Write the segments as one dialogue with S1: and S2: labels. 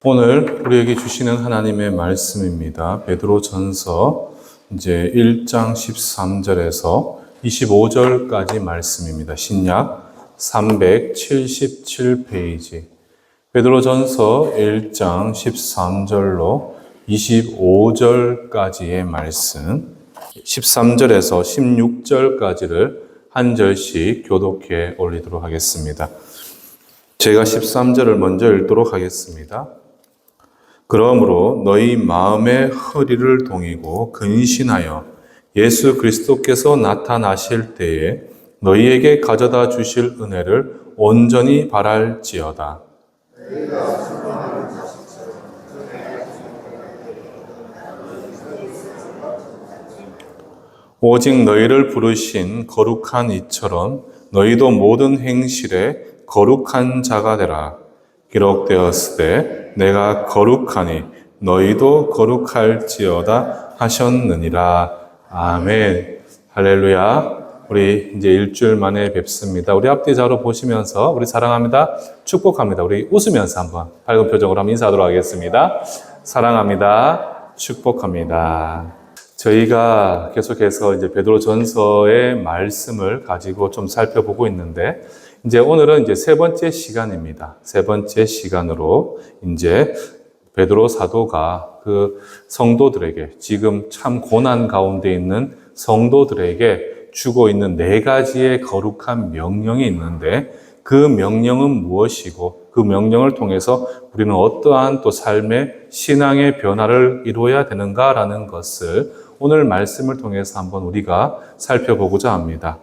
S1: 오늘 우리에게 주시는 하나님의 말씀입니다. 베드로전서 이제 1장 13절에서 25절까지 말씀입니다. 신약 377페이지. 베드로전서 1장 13절로 25절까지의 말씀, 13절에서 16절까지를 한 절씩 교독해 올리도록 하겠습니다. 제가 13절을 먼저 읽도록 하겠습니다. 그러므로 너희 마음의 허리를 동이고 근신하여 예수 그리스도께서 나타나실 때에 너희에게 가져다 주실 은혜를 온전히 바랄지어다. 오직 너희를 부르신 거룩한 이처럼 너희도 모든 행실에 거룩한 자가 되라. 기록되었으되 내가 거룩하니 너희도 거룩할지어다 하셨느니라. 아멘. 할렐루야. 우리 이제 일주일 만에 뵙습니다. 우리 앞뒤 자로 보시면서 우리 사랑합니다, 축복합니다. 우리 웃으면서 한번 밝은 표정으로 한번 인사하도록 하겠습니다. 사랑합니다, 축복합니다. 저희가 계속해서 이제 베드로전서의 말씀을 가지고 좀 살펴보고 있는데, 이제 오늘은 이제 세 번째 시간입니다. 세 번째 시간으로 이제 베드로 사도가 그 성도들에게, 지금 참 고난 가운데 있는 성도들에게 주고 있는 네 가지의 거룩한 명령이 있는데, 그 명령은 무엇이고 그 명령을 통해서 우리는 어떠한 또 삶의 신앙의 변화를 이루어야 되는가라는 것을 오늘 말씀을 통해서 한번 우리가 살펴보고자 합니다.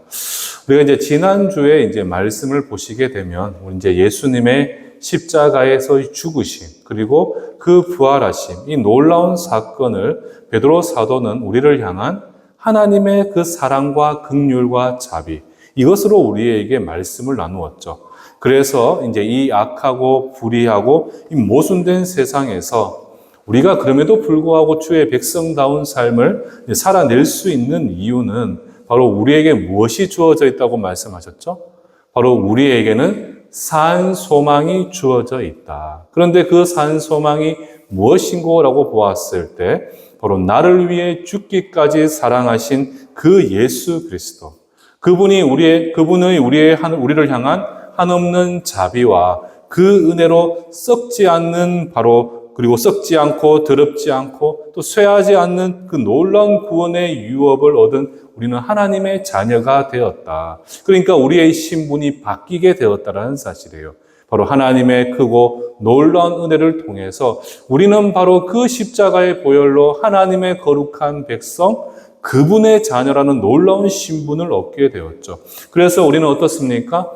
S1: 우리가 이제 지난주에 이제 말씀을 보시게 되면 이제 예수님의 십자가에서 죽으심, 그리고 그 부활하심, 이 놀라운 사건을 베드로 사도는 우리를 향한 하나님의 그 사랑과 긍휼과 자비, 이것으로 우리에게 말씀을 나누었죠. 그래서 이제 이 악하고 불의하고 이 모순된 세상에서 우리가 그럼에도 불구하고 주의 백성다운 삶을 살아낼 수 있는 이유는 바로 우리에게 무엇이 주어져 있다고 말씀하셨죠? 바로 우리에게는 산 소망이 주어져 있다. 그런데 그 산 소망이 무엇인고라고 보았을 때 바로 나를 위해 죽기까지 사랑하신 그 예수 그리스도, 그분이 우리를 향한 한없는 자비와 그 은혜로 썩지 않는 그리고 썩지 않고 더럽지 않고 또 쇠하지 않는 그 놀라운 구원의 유업을 얻은 우리는 하나님의 자녀가 되었다. 그러니까 우리의 신분이 바뀌게 되었다는 사실이에요. 바로 하나님의 크고 놀라운 은혜를 통해서 우리는 바로 그 십자가의 보혈로 하나님의 거룩한 백성, 그분의 자녀라는 놀라운 신분을 얻게 되었죠. 그래서 우리는 어떻습니까?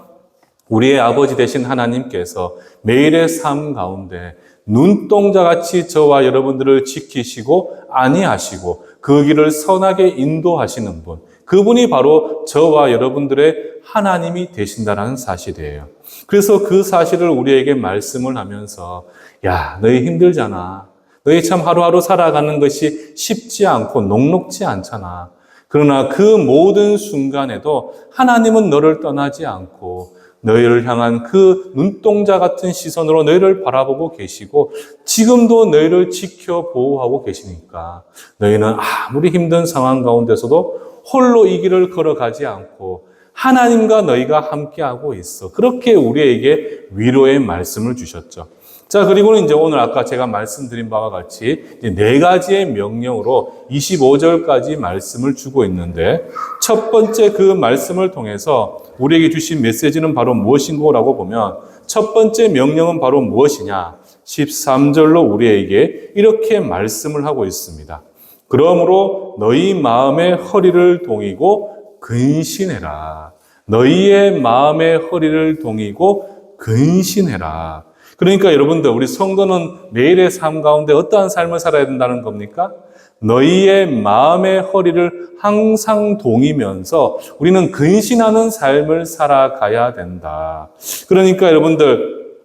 S1: 우리의 아버지 되신 하나님께서 매일의 삶 가운데 눈동자같이 저와 여러분들을 지키시고 안위하시고 그 길을 선하게 인도하시는 분, 그분이 바로 저와 여러분들의 하나님이 되신다는 사실이에요. 그래서 그 사실을 우리에게 말씀을 하면서, 야, 너희 힘들잖아. 너희 참 하루하루 살아가는 것이 쉽지 않고 녹록지 않잖아. 그러나 그 모든 순간에도 하나님은 너를 떠나지 않고 너희를 향한 그 눈동자 같은 시선으로 너희를 바라보고 계시고 지금도 너희를 지켜 보호하고 계시니까 너희는 아무리 힘든 상황 가운데서도 홀로 이 길을 걸어가지 않고 하나님과 너희가 함께하고 있어. 그렇게 우리에게 위로의 말씀을 주셨죠. 자, 그리고는 이제 오늘 아까 제가 말씀드린 바와 같이 네 가지의 명령으로 25절까지 말씀을 주고 있는데, 첫 번째 그 말씀을 통해서 우리에게 주신 메시지는 바로 무엇인고라고 보면, 첫 번째 명령은 바로 무엇이냐? 13절로 우리에게 이렇게 말씀을 하고 있습니다. 그러므로 너희 마음의 허리를 동이고 근신해라. 너희의 마음의 허리를 동이고 근신해라. 그러니까 여러분들, 우리 성도는 매일의 삶 가운데 어떠한 삶을 살아야 된다는 겁니까? 너희의 마음의 허리를 항상 동이면서 우리는 근신하는 삶을 살아가야 된다. 그러니까 여러분들,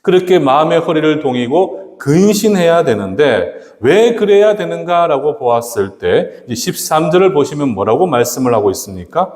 S1: 그렇게 마음의 허리를 동이고 근신해야 되는데 왜 그래야 되는가라고 보았을 때 13절을 보시면 뭐라고 말씀을 하고 있습니까?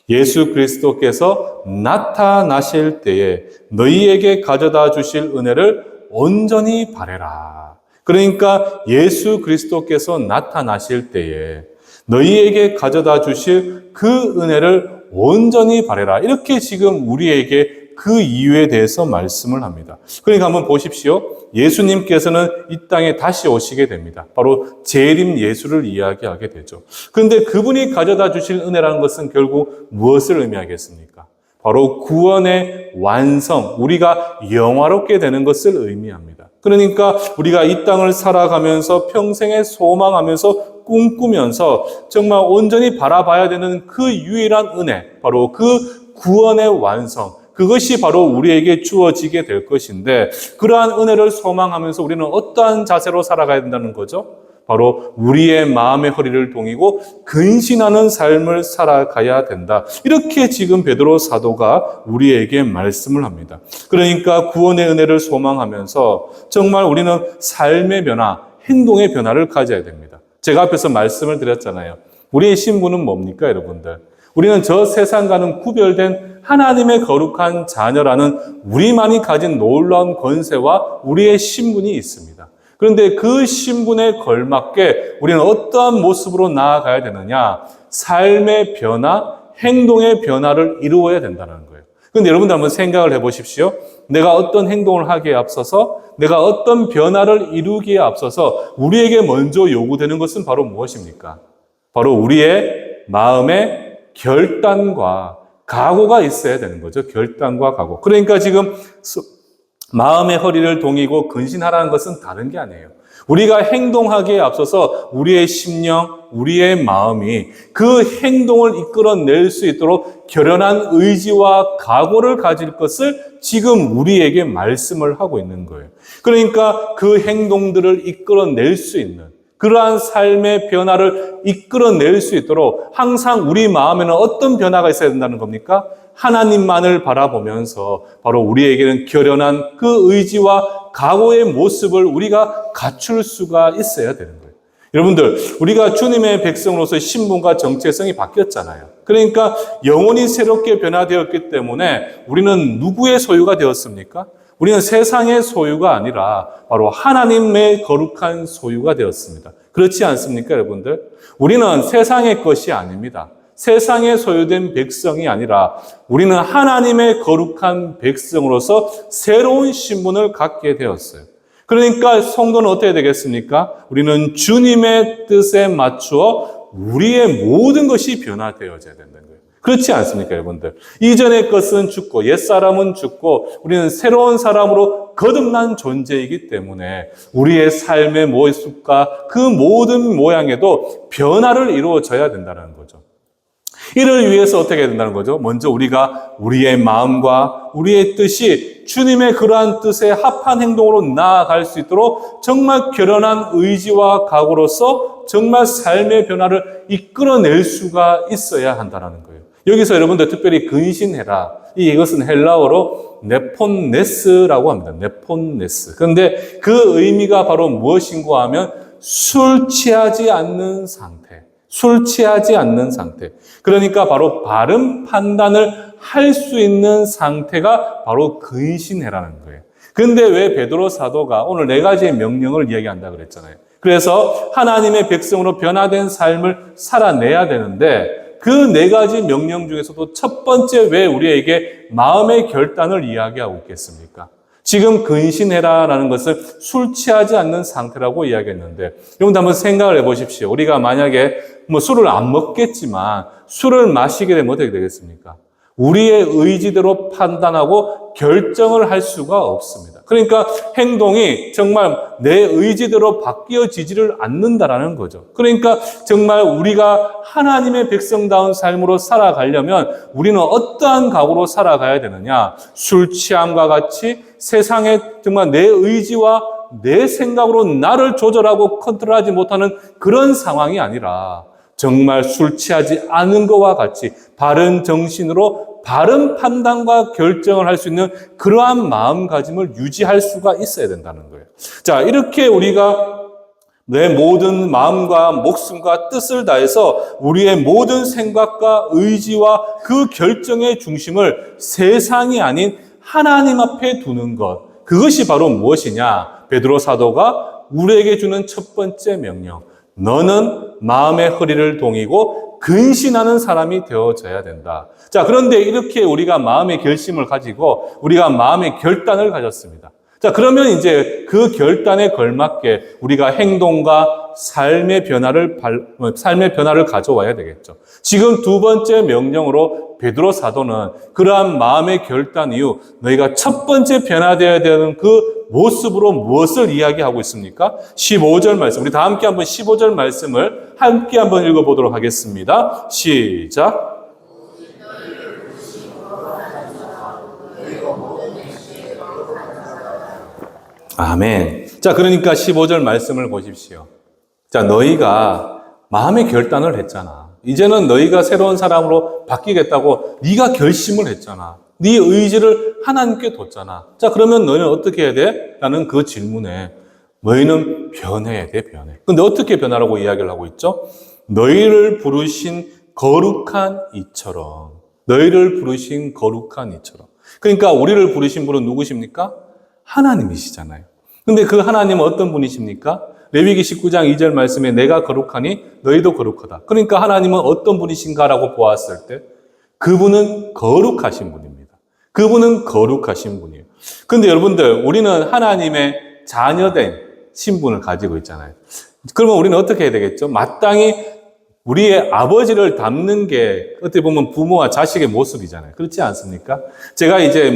S1: 예수 그리스도께서 나타나실 때에 너희에게 가져다 주실 은혜를 온전히 바래라. 그러니까 예수 그리스도께서 나타나실 때에 너희에게 가져다 주실 그 은혜를 온전히 바래라. 이렇게 지금 우리에게 그 이유에 대해서 말씀을 합니다. 그러니까 한번 보십시오. 예수님께서는 이 땅에 다시 오시게 됩니다. 바로 재림 예수를 이야기하게 되죠. 그런데 그분이 가져다 주실 은혜라는 것은 결국 무엇을 의미하겠습니까? 바로 구원의 완성, 우리가 영화롭게 되는 것을 의미합니다. 그러니까 우리가 이 땅을 살아가면서 평생에 소망하면서 꿈꾸면서 정말 온전히 바라봐야 되는 그 유일한 은혜, 바로 그 구원의 완성, 그것이 바로 우리에게 주어지게 될 것인데 그러한 은혜를 소망하면서 우리는 어떠한 자세로 살아가야 된다는 거죠? 바로 우리의 마음의 허리를 동이고 근신하는 삶을 살아가야 된다. 이렇게 지금 베드로 사도가 우리에게 말씀을 합니다. 그러니까 구원의 은혜를 소망하면서 정말 우리는 삶의 변화, 행동의 변화를 가져야 됩니다. 제가 앞에서 말씀을 드렸잖아요. 우리의 신분은 뭡니까, 여러분들? 우리는 저 세상과는 구별된 하나님의 거룩한 자녀라는 우리만이 가진 놀라운 권세와 우리의 신분이 있습니다. 그런데 그 신분에 걸맞게 우리는 어떠한 모습으로 나아가야 되느냐? 삶의 변화, 행동의 변화를 이루어야 된다는 거예요. 그런데 여러분들 한번 생각을 해보십시오. 내가 어떤 행동을 하기에 앞서서, 내가 어떤 변화를 이루기에 앞서서 우리에게 먼저 요구되는 것은 바로 무엇입니까? 바로 우리의 마음의 결단과 각오가 있어야 되는 거죠. 결단과 각오. 그러니까 지금 마음의 허리를 동이고 근신하라는 것은 다른 게 아니에요. 우리가 행동하기에 앞서서 우리의 심령, 우리의 마음이 그 행동을 이끌어낼 수 있도록 결연한 의지와 각오를 가질 것을 지금 우리에게 말씀을 하고 있는 거예요. 그러니까 그 행동들을 이끌어낼 수 있는 그러한 삶의 변화를 이끌어낼 수 있도록 항상 우리 마음에는 어떤 변화가 있어야 된다는 겁니까? 하나님만을 바라보면서 바로 우리에게는 결연한 그 의지와 각오의 모습을 우리가 갖출 수가 있어야 되는 거예요. 여러분들, 우리가 주님의 백성으로서의 신분과 정체성이 바뀌었잖아요. 그러니까 영혼이 새롭게 변화되었기 때문에 우리는 누구의 소유가 되었습니까? 우리는 세상의 소유가 아니라 바로 하나님의 거룩한 소유가 되었습니다. 그렇지 않습니까, 여러분들? 우리는 세상의 것이 아닙니다. 세상에 소유된 백성이 아니라 우리는 하나님의 거룩한 백성으로서 새로운 신분을 갖게 되었어요. 그러니까 성도는 어떻게 되겠습니까? 우리는 주님의 뜻에 맞추어 우리의 모든 것이 변화되어져야 된다는 거예요. 그렇지 않습니까, 여러분들? 이전의 것은 죽고 옛사람은 죽고 우리는 새로운 사람으로 거듭난 존재이기 때문에 우리의 삶의 모습과 그 모든 모양에도 변화를 이루어져야 된다는 거죠. 이를 위해서 어떻게 해야 된다는 거죠? 먼저 우리가 우리의 마음과 우리의 뜻이 주님의 그러한 뜻에 합한 행동으로 나아갈 수 있도록 정말 결연한 의지와 각오로서 정말 삶의 변화를 이끌어낼 수가 있어야 한다는 거예요. 여기서 여러분들 특별히 근신해라. 이것은 헬라어로 네폰네스라고 합니다. 네폰네스. 그런데 그 의미가 바로 무엇인가 하면 술 취하지 않는 상태. 술 취하지 않는 상태. 그러니까 바로 바른 판단을 할 수 있는 상태가 바로 근신해라는 거예요. 그런데 왜 베드로 사도가 오늘 4가지의 명령을 이야기한다 그랬잖아요. 그래서 하나님의 백성으로 변화된 삶을 살아내야 되는데 그 4가지 명령 중에서도 첫 번째 왜 우리에게 마음의 결단을 이야기하고 있겠습니까? 지금 근신해라라는 것을 술 취하지 않는 상태라고 이야기했는데 여러분 한번 생각을 해보십시오. 우리가 만약에 술을 안 먹겠지만 술을 마시게 되면 어떻게 되겠습니까? 우리의 의지대로 판단하고 결정을 할 수가 없습니다. 그러니까 행동이 정말 내 의지대로 바뀌어지지를 않는다라는 거죠. 그러니까 정말 우리가 하나님의 백성다운 삶으로 살아가려면 우리는 어떠한 각오로 살아가야 되느냐? 술 취함과 같이 세상에 정말 내 의지와 내 생각으로 나를 조절하고 컨트롤하지 못하는 그런 상황이 아니라 정말 술 취하지 않은 것과 같이 바른 정신으로 바른 판단과 결정을 할 수 있는 그러한 마음가짐을 유지할 수가 있어야 된다는 거예요. 자, 이렇게 우리가 내 모든 마음과 목숨과 뜻을 다해서 우리의 모든 생각과 의지와 그 결정의 중심을 세상이 아닌 하나님 앞에 두는 것. 그것이 바로 무엇이냐? 베드로 사도가 우리에게 주는 첫 번째 명령. 너는 마음의 허리를 동이고 근신하는 사람이 되어져야 된다. 자, 그런데 이렇게 우리가 마음의 결심을 가지고 우리가 마음의 결단을 가졌습니다. 자, 그러면 이제 그 결단에 걸맞게 우리가 행동과 삶의 변화를 가져와야 되겠죠. 지금 두 번째 명령으로 베드로 사도는 그러한 마음의 결단 이후 너희가 첫 번째 변화되어야 되는 그 모습으로 무엇을 이야기하고 있습니까? 15절 말씀. 우리 다 함께 한번 15절 말씀을 함께 한번 읽어보도록 하겠습니다. 시작. 아멘. 자, 그러니까 15절 말씀을 보십시오. 자, 너희가 마음의 결단을 했잖아. 이제는 너희가 새로운 사람으로 바뀌겠다고 네가 결심을 했잖아. 네 의지를 하나님께 뒀잖아. 자, 그러면 너희는 어떻게 해야 돼? 라는 그 질문에 너희는 변해야 돼, 변해. 근데 어떻게 변하라고 이야기를 하고 있죠? 너희를 부르신 거룩한 이처럼. 너희를 부르신 거룩한 이처럼. 그러니까 우리를 부르신 분은 누구십니까? 하나님이시잖아요. 근데 그 하나님은 어떤 분이십니까? 레위기 19장 2절 말씀에 내가 거룩하니 너희도 거룩하다. 그러니까 하나님은 어떤 분이신가라고 보았을 때 그분은 거룩하신 분입니다. 그분은 거룩하신 분이에요. 근데 여러분들, 우리는 하나님의 자녀된 신분을 가지고 있잖아요. 그러면 우리는 어떻게 해야 되겠죠? 마땅히 우리의 아버지를 닮는 게 어떻게 보면 부모와 자식의 모습이잖아요. 그렇지 않습니까? 제가 이제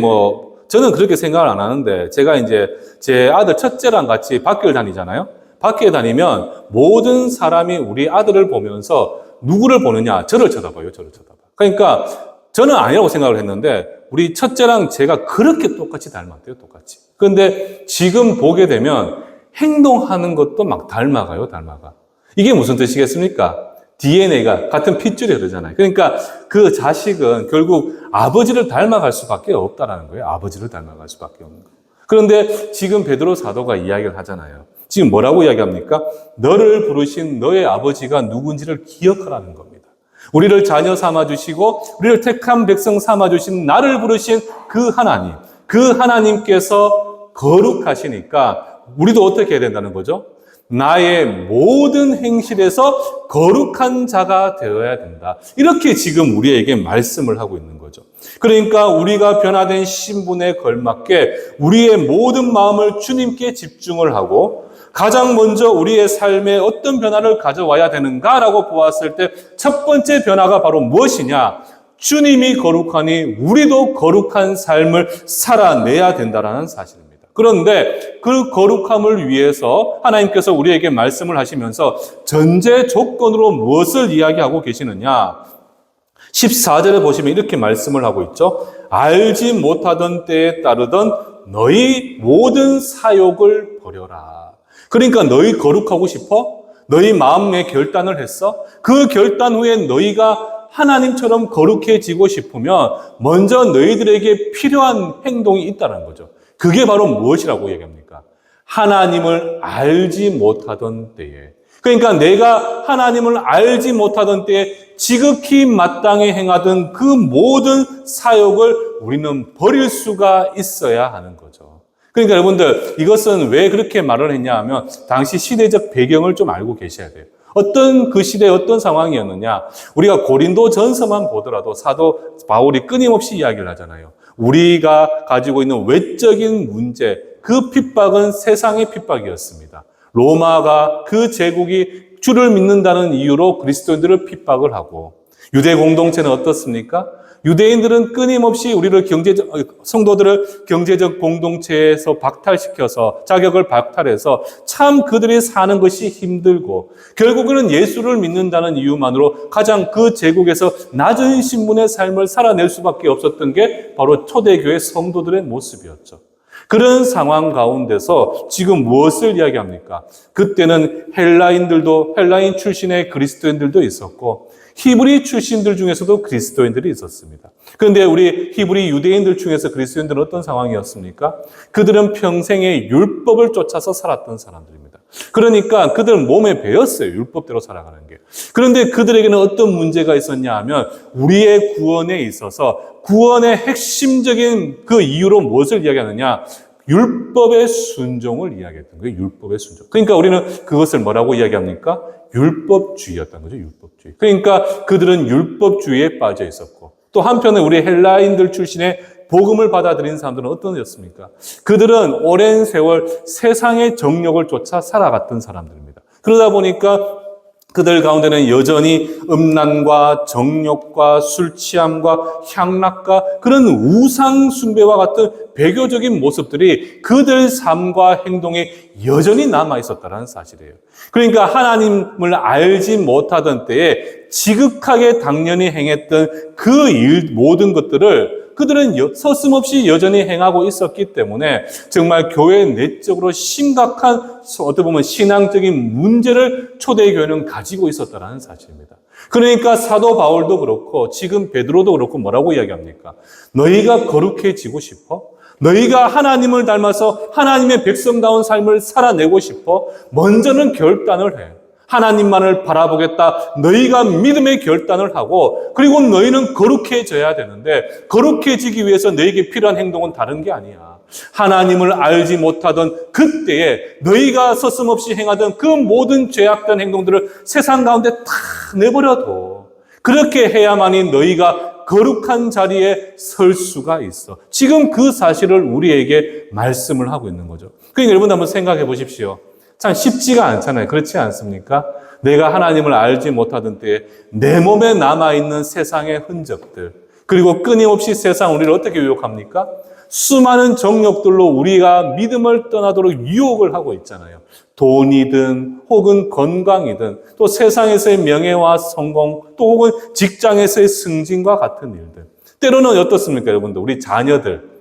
S1: 저는 그렇게 생각을 안 하는데, 제가 이제 제 아들 첫째랑 같이 밖을 다니잖아요. 밖에 다니면 모든 사람이 우리 아들을 보면서 누구를 보느냐? 저를 쳐다봐요. 저를 쳐다봐. 그러니까 저는 아니라고 생각을 했는데 우리 첫째랑 제가 그렇게 똑같이 닮았대요. 똑같이. 그런데 지금 보게 되면 행동하는 것도 막 닮아가요. 닮아가. 이게 무슨 뜻이겠습니까? DNA가 같은 핏줄이 흐르잖아요. 그러니까 그 자식은 결국 아버지를 닮아갈 수밖에 없다라는 거예요. 아버지를 닮아갈 수밖에 없는 거예요. 그런데 지금 베드로 사도가 이야기를 하잖아요. 지금 뭐라고 이야기합니까? 너를 부르신 너의 아버지가 누군지를 기억하라는 겁니다. 우리를 자녀 삼아주시고 우리를 택한 백성 삼아주신 나를 부르신 그 하나님, 그 하나님께서 거룩하시니까 우리도 어떻게 해야 된다는 거죠? 나의 모든 행실에서 거룩한 자가 되어야 된다. 이렇게 지금 우리에게 말씀을 하고 있는 거죠. 그러니까 우리가 변화된 신분에 걸맞게 우리의 모든 마음을 주님께 집중을 하고 가장 먼저 우리의 삶에 어떤 변화를 가져와야 되는가라고 보았을 때 첫 번째 변화가 바로 무엇이냐? 주님이 거룩하니 우리도 거룩한 삶을 살아내야 된다는 사실입니다. 그런데 그 거룩함을 위해서 하나님께서 우리에게 말씀을 하시면서 전제 조건으로 무엇을 이야기하고 계시느냐? 14절에 보시면 이렇게 말씀을 하고 있죠. 알지 못하던 때에 따르던 너희 모든 사욕을 버려라. 그러니까 너희 거룩하고 싶어? 너희 마음의 결단을 했어? 그 결단 후에 너희가 하나님처럼 거룩해지고 싶으면 먼저 너희들에게 필요한 행동이 있다는 거죠. 그게 바로 무엇이라고 얘기합니까? 하나님을 알지 못하던 때에. 그러니까 내가 하나님을 알지 못하던 때에 지극히 마땅히 행하던 그 모든 사욕을 우리는 버릴 수가 있어야 하는 거죠. 그러니까 여러분들, 이것은 왜 그렇게 말을 했냐 하면 당시 시대적 배경을 좀 알고 계셔야 돼요. 어떤 그 시대에 어떤 상황이었느냐. 우리가 고린도 전서만 보더라도 사도 바울이 끊임없이 이야기를 하잖아요. 우리가 가지고 있는 외적인 문제, 그 핍박은 세상의 핍박이었습니다. 로마가 그 제국이 주를 믿는다는 이유로 그리스도인들을 핍박을 하고, 유대 공동체는 어떻습니까? 유대인들은 끊임없이 우리를 성도들을 경제적 공동체에서 박탈시켜서 자격을 박탈해서 참 그들이 사는 것이 힘들고 결국에는 예수를 믿는다는 이유만으로 가장 그 제국에서 낮은 신분의 삶을 살아낼 수밖에 없었던 게 바로 초대교회 성도들의 모습이었죠. 그런 상황 가운데서 지금 무엇을 이야기합니까? 그때는 헬라인 출신의 그리스도인들도 있었고 히브리 출신들 중에서도 그리스도인들이 있었습니다. 그런데 우리 히브리 유대인들 중에서 그리스도인들은 어떤 상황이었습니까? 그들은 평생에 율법을 쫓아서 살았던 사람들입니다. 그러니까 그들은 몸에 배었어요. 율법대로 살아가는 게. 그런데 그들에게는 어떤 문제가 있었냐 하면 우리의 구원에 있어서 구원의 핵심적인 그 이유로 무엇을 이야기하느냐? 율법의 순종을 이야기했던 거예요. 율법의 순종. 그러니까 우리는 그것을 뭐라고 이야기합니까? 율법주의였던 거죠. 율법주의. 그러니까 그들은 율법주의에 빠져 있었고 또 한편에 우리 헬라인들 출신의 복음을 받아들인 사람들은 어떠셨습니까? 그들은 오랜 세월 세상의 정욕을 쫓아 살아갔던 사람들입니다. 그러다 보니까 그들 가운데는 여전히 음란과 정욕과 술 취함과 향락과 그런 우상 숭배와 같은 배교적인 모습들이 그들 삶과 행동에 여전히 남아 있었다는 사실이에요. 그러니까 하나님을 알지 못하던 때에 지극하게 당연히 행했던 그 모든 것들을 그들은 서슴없이 여전히 행하고 있었기 때문에 정말 교회 내적으로 심각한 어떻게 보면 신앙적인 문제를 초대교회는 가지고 있었다는 사실입니다. 그러니까 사도 바울도 그렇고 지금 베드로도 그렇고 뭐라고 이야기합니까? 너희가 거룩해지고 싶어? 너희가 하나님을 닮아서 하나님의 백성다운 삶을 살아내고 싶어? 먼저는 결단을 해. 하나님만을 바라보겠다. 너희가 믿음의 결단을 하고 그리고 너희는 거룩해져야 되는데 거룩해지기 위해서 너희에게 필요한 행동은 다른 게 아니야. 하나님을 알지 못하던 그때에 너희가 서슴없이 행하던 그 모든 죄악된 행동들을 세상 가운데 다 내버려둬. 그렇게 해야만이 너희가 거룩한 자리에 설 수가 있어. 지금 그 사실을 우리에게 말씀을 하고 있는 거죠. 그러니까 여러분 한번 생각해 보십시오. 참 쉽지가 않잖아요. 그렇지 않습니까? 내가 하나님을 알지 못하던 때에 내 몸에 남아있는 세상의 흔적들 그리고 끊임없이 세상 우리를 어떻게 유혹합니까? 수많은 정욕들로 우리가 믿음을 떠나도록 유혹을 하고 있잖아요. 돈이든 혹은 건강이든 또 세상에서의 명예와 성공 또 혹은 직장에서의 승진과 같은 일들 때로는 어떻습니까 여러분들? 우리 자녀들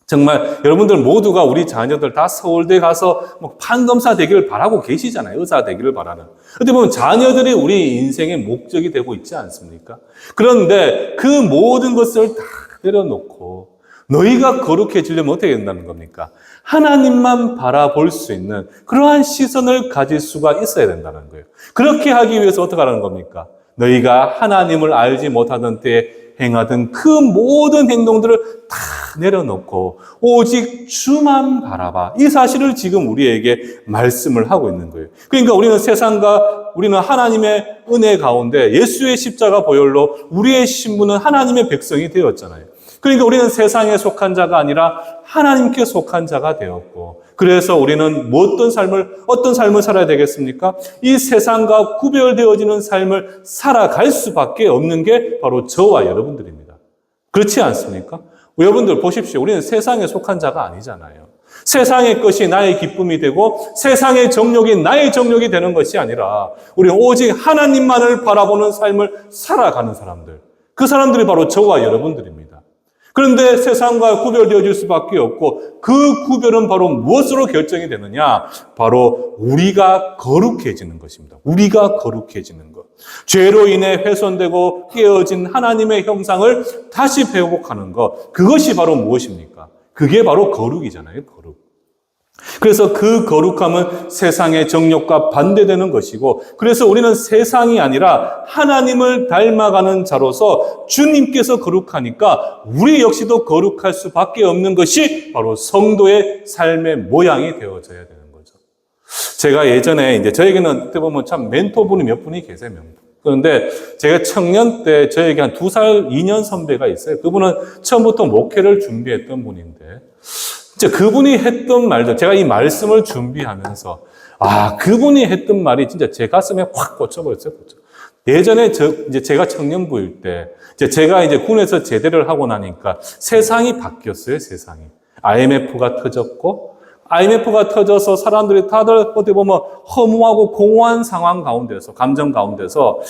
S1: 정말 여러분들 모두가 우리 자녀들 다 서울대 가서 판검사 되기를 바라고 계시잖아요. 의사 되기를 바라는. 어떻게 보면 자녀들이 우리 인생의 목적이 되고 있지 않습니까? 그런데 그 모든 것을 다 내려놓고 너희가 거룩해지려면 어떻게 된다는 겁니까? 하나님만 바라볼 수 있는 그러한 시선을 가질 수가 있어야 된다는 거예요. 그렇게 하기 위해서 어떻게 하라는 겁니까? 너희가 하나님을 알지 못하던 때에 행하던 그 모든 행동들을 다 내려놓고 오직 주만 바라봐. 이 사실을 지금 우리에게 말씀을 하고 있는 거예요. 그러니까 우리는 하나님의 은혜 가운데 예수의 십자가 보혈로 우리의 신분은 하나님의 백성이 되었잖아요. 그러니까 우리는 세상에 속한 자가 아니라 하나님께 속한 자가 되었고 그래서 우리는 어떤 삶을 살아야 되겠습니까? 이 세상과 구별되어지는 삶을 살아갈 수밖에 없는 게 바로 저와 여러분들입니다. 그렇지 않습니까? 여러분들 보십시오. 우리는 세상에 속한 자가 아니잖아요. 세상의 것이 나의 기쁨이 되고 세상의 정욕이 나의 정욕이 되는 것이 아니라 우리는 오직 하나님만을 바라보는 삶을 살아가는 사람들. 그 사람들이 바로 저와 여러분들입니다. 그런데 세상과 구별되어질 수밖에 없고 그 구별은 바로 무엇으로 결정이 되느냐? 바로 우리가 거룩해지는 것입니다. 우리가 거룩해지는 것. 죄로 인해 훼손되고 깨어진 하나님의 형상을 다시 회복하는 것. 그것이 바로 무엇입니까? 그게 바로 거룩이잖아요. 거룩. 그래서 그 거룩함은 세상의 정욕과 반대되는 것이고 그래서 우리는 세상이 아니라 하나님을 닮아가는 자로서 주님께서 거룩하니까 우리 역시도 거룩할 수밖에 없는 것이 바로 성도의 삶의 모양이 되어져야 되는 거죠. 제가 예전에 저에게는 어떻게 보면 참 멘토분이 몇 분이 계세요. 그런데 제가 청년 때 저에게 한 2살, 2년 선배가 있어요. 그분은 처음부터 목회를 준비했던 분인데 진짜 그분이 했던 말들, 제가 이 말씀을 준비하면서 그분이 했던 말이 진짜 제 가슴에 확 꽂혀버렸어요. 예전에 제가 청년부일 때 제가 군에서 제대를 하고 나니까 세상이 바뀌었어요. 세상이. IMF가 터져서 사람들이 다들 어떻게 보면 허무하고 공허한 상황 가운데서, 감정 가운데서